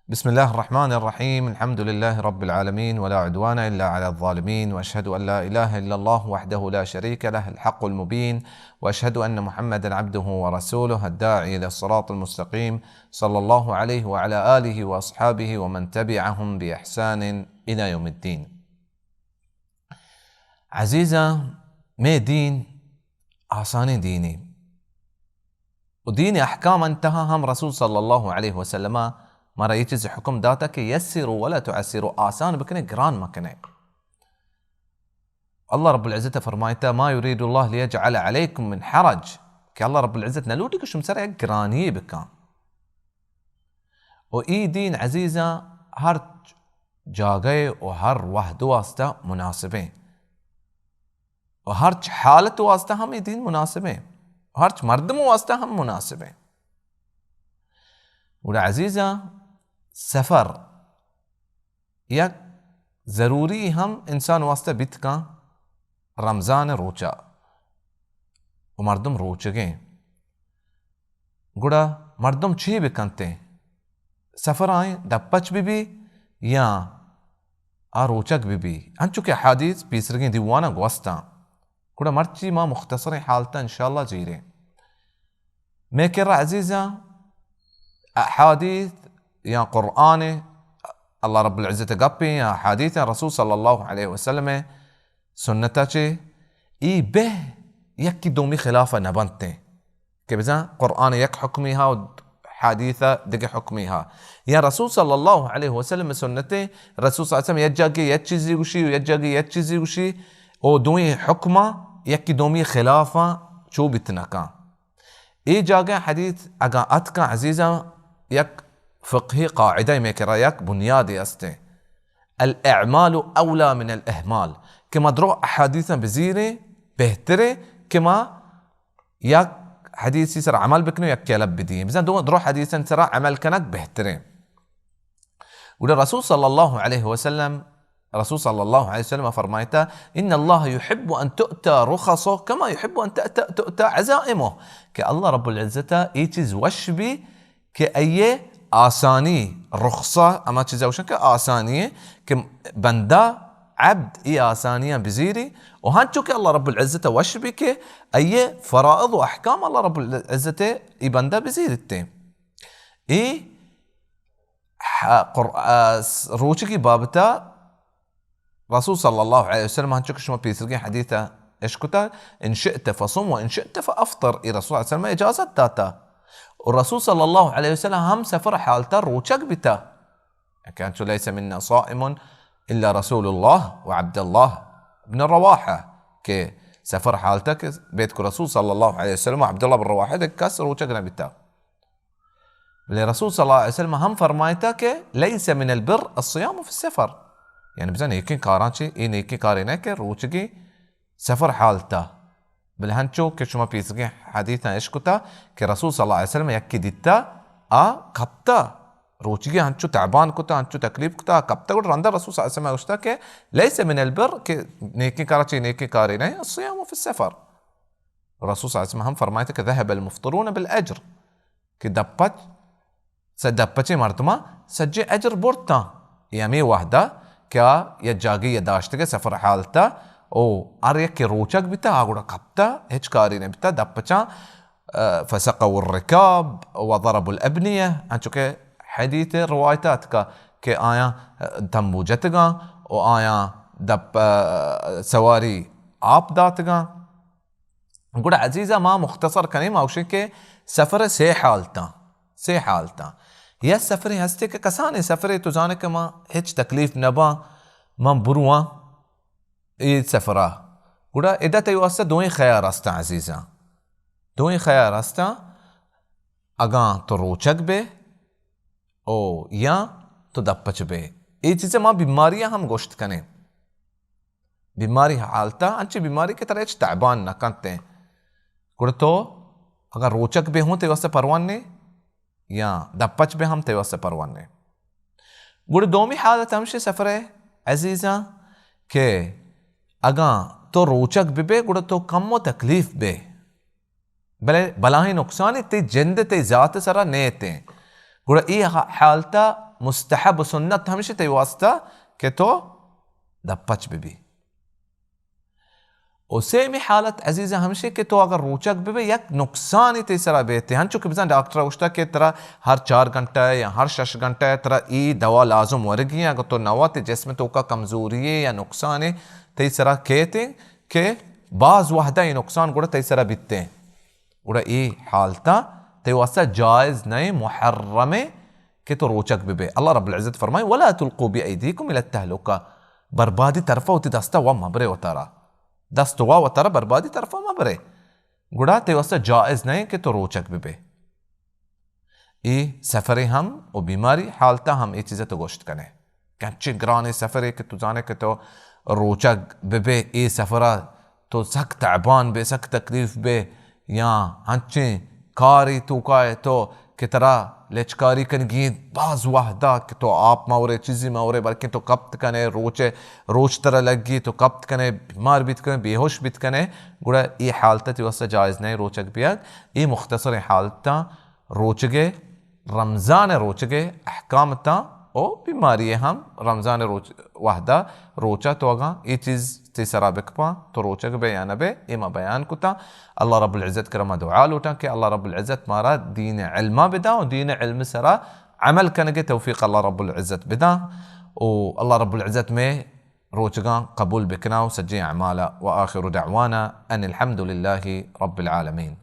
بسم الله الرحمن الرحيم. الحمد لله رب العالمين، ولا عدوان إلا على الظالمين، وأشهد أن لا إله إلا الله وحده لا شريك له الحق المبين، وأشهد أن محمدا عبده ورسوله الداعي إلى الصراط المستقيم، صلى الله عليه وعلى آله وأصحابه ومن تبعهم بإحسان إلى يوم الدين. عزيزة، ما دين آسان ديني وديني أحكام انتهى هم رسول صلى الله عليه وسلم مرة يجز حكم داتك يسروا ولا تعسروا، آسان بكنه قران ما كنه. الله رب العزة فرمايته ما يريد الله ليجعل عليكم من حرج، كي الله رب العزة نلودك شو مسرع قراني بكان. وإي دين عزيزة هر جاغي وهر واحد واسطة مناسبين، وهر حالة واسطة هم دين مناسبين، وهر مردم واسطة هم مناسبين. والعزيزة سفر یک ضروری هم انسان واسطه بیت کا رمضان روچا و مردم روچگه گوڑا مردم چی بکنتے سفر آئیں دپچ بی یا روچک بی انچو کہ حدیث پیسرگیں دیوانا گوستا گوڑا مرچی ما مختصر حالتا انشاءاللہ جیرے. میں کر عزیزہ احاديث يا قرآن الله رب العزة قبي يا حديث الرسول صلى الله عليه وسلم سنتك اي به يكي دومي خلافة نبنته كبزا قرآن يك حكميها وحديثة دق حكميها. يا رسول صلى الله عليه وسلم سنته الرسول صلى الله عليه وسلم يجاقي يتشزي وشي ويجاقي يتشزي وشي ودومي حكمة يكي دومي خلافة شو بتنكا. اي جاقي حديث اقا اتكا عزيزة يك فقهي قاعدة ميكرا يك بنيادي أستي الإعمال أولى من الإهمال. كما درو أحاديثا بزيري بهتري كما يك حديث يسر عمل بكنو يك يلب بدين بزن درو حديثا سرا عمل كنك بهتري. والرسول صلى الله عليه وسلم رسول صلى الله عليه وسلم فرمايته إن الله يحب أن تؤتى رخصه كما يحب أن تؤتى عزائمه. كالله رب العزة يتز وشبي كأي آساني رخصة أما تزوجن كآسانية كبندا عبد إي آسانية بزيري وهانشو الله رب العزة وشبك أي فرائض وأحكام الله رب العزة يبندا بزيرتي إي روشكي بابتا رسول صلى الله عليه وسلم هانشو كشما بيسرقين حديثة إيش كتا إن شئت فصم وإن شئت فأفطر. إي رسول الله صلى الله عليه وسلم إجازة داتا. والرسول صلى الله عليه وسلم هم سفر حالته روچك بتا كانت ليس منا صائم إلا رسول الله وعبد الله بن الرواحة كي سفر حالتك بيتك رسول صلى الله عليه وسلم وعبد الله بن الرواحة كاس روچك بتا. الرسول صلى الله عليه وسلم هم فرمايتك ليس من البر الصيام في السفر، يعني بزن يكين كارانشي إن يكين كارينك روچكي سفر حالته بالهنچو که شما پیسگی حدیثا ايش كتا كرسول صلى الله عليه وسلم يكي ديتا قبتا روچگی هنچو تعبان كتا هنچو تكليف كتا قبتا قد رنده رسول صلى الله عليه وسلم اشتا که ليس من البر که نيكي كارچي نيكي كارينه الصيام في السفر. الرسول صلى الله عليه وسلم هم فرمايته ذهب المفطرون بالأجر که دبت سدبتي مردما سجي أجر بورتا يامي وحده که يجاقي يداشتك سفر حالته او اريك روچك بتا اغودا قبتا هيج كارين بتا دبچا فسقوا الركاب وضربوا الابنيه انچوكه حديث روايتات کا کہ آیا تنبوجتگا او آیا دب سواري آپ داتگا. گوڑا عزیزہ ما مختصر کنیم اوشی کہ سفر سے حالتا یا سفر ہستے کہ کسانے سفر تو جانے کہ ما هیچ تکلیف نبا ما بروان اي سفرة قولا إذا تيواستا دوين خيار استا عزيزة دوين خيار استا اگان تو روچک بے او یا تو دپچ بے. اي چیزیں ما بیماریاں ہم گوشت کنے بیماری حالتا انچی بیماری کے طرح تعبان نہ کنتے قولا تو اگر روچک بے ہوں تیواستا پرواننے یا دپچ بے ہم تیواستا پرواننے. قولا دومی حالت ہمشی سفر عزیزة کہ اگاں تو روچک بے گوڑا تو کم و تکلیف بے بلاہی نقصانی تی جند تی ذات سرا نیتے گوڑا ای حالتا مستحب و سنت ہمیشہ تی واسطہ کہ تو دپچ ببی. و سیمی حالت عزیزہ ہمشہ کہ تو اگر روچک بے یک نقصانی تی سرا بیتے ہن چونکہ بزن ڈاکٹر وشتا کہ ترا ہر 4 گھنٹہ یا ہر 6 گھنٹہ ترا ای دوا لازم ورگی ہے. اگر تو نوات جسم تو کا کمزوری ہے یا نقصان ہے تی سرا کہتے کہ بعض وحدہ ای نقصان گوڑا تی سرا بیتے ہیں گوڑا ای حالتا تی واسطہ جائز نہیں محرم ہے کہ تو روچک بے. اللہ رب العزت فرمائے وَلَا تُلْقُوا بِأَيْدِيكُمْ إِلَى التَّهْلُكَةِ بربادی طرفہ ہوتی دستا و مبرے وطارا دست وا و ترا بربادی طرفہ مبرے گڑا تے واسطہ جائز نہیں کہ تو روچک بے. ای سفرے ہم و بیماری حالتا ہم ای چیزیں تو گوشت کنے کنچے گرانے سفرے کہ تو جانے کہ تو روچک بے ای سفرہ تو سخت تعبان بے سخت تکلیف بے یا ہنچیں کاری تو کائے تو کہ ترا لچکاری کنگی بعض وحدہ کہ تو آپ مورے چیزی مورے بلکہ تو کبت کنے روچ ترہ لگی تو کبت کنے بیمار بیت کنے بے ہوش بیت کنے گوڑا ای حالتا تی واسطہ جائز نہیں روچک بیاد. ای مختصر حالتا روچگے رمضان روچگے احکامتا او بیماری ہم رمضان وحدہ روچا تو اگا ای چیز تی سرا بکپا تو روچک بے یا نبے ایما بیان کتا. اللہ رب العزت کرما دعا لوٹا کہ اللہ رب العزت مارا دین علمہ بدا و دین علم سرا عمل کنگے توفیق اللہ رب العزت بدا و اللہ رب العزت میں روچگاں قبول بکنا و سجی اعمالا. و آخر دعوانا ان الحمد للہ رب العالمین.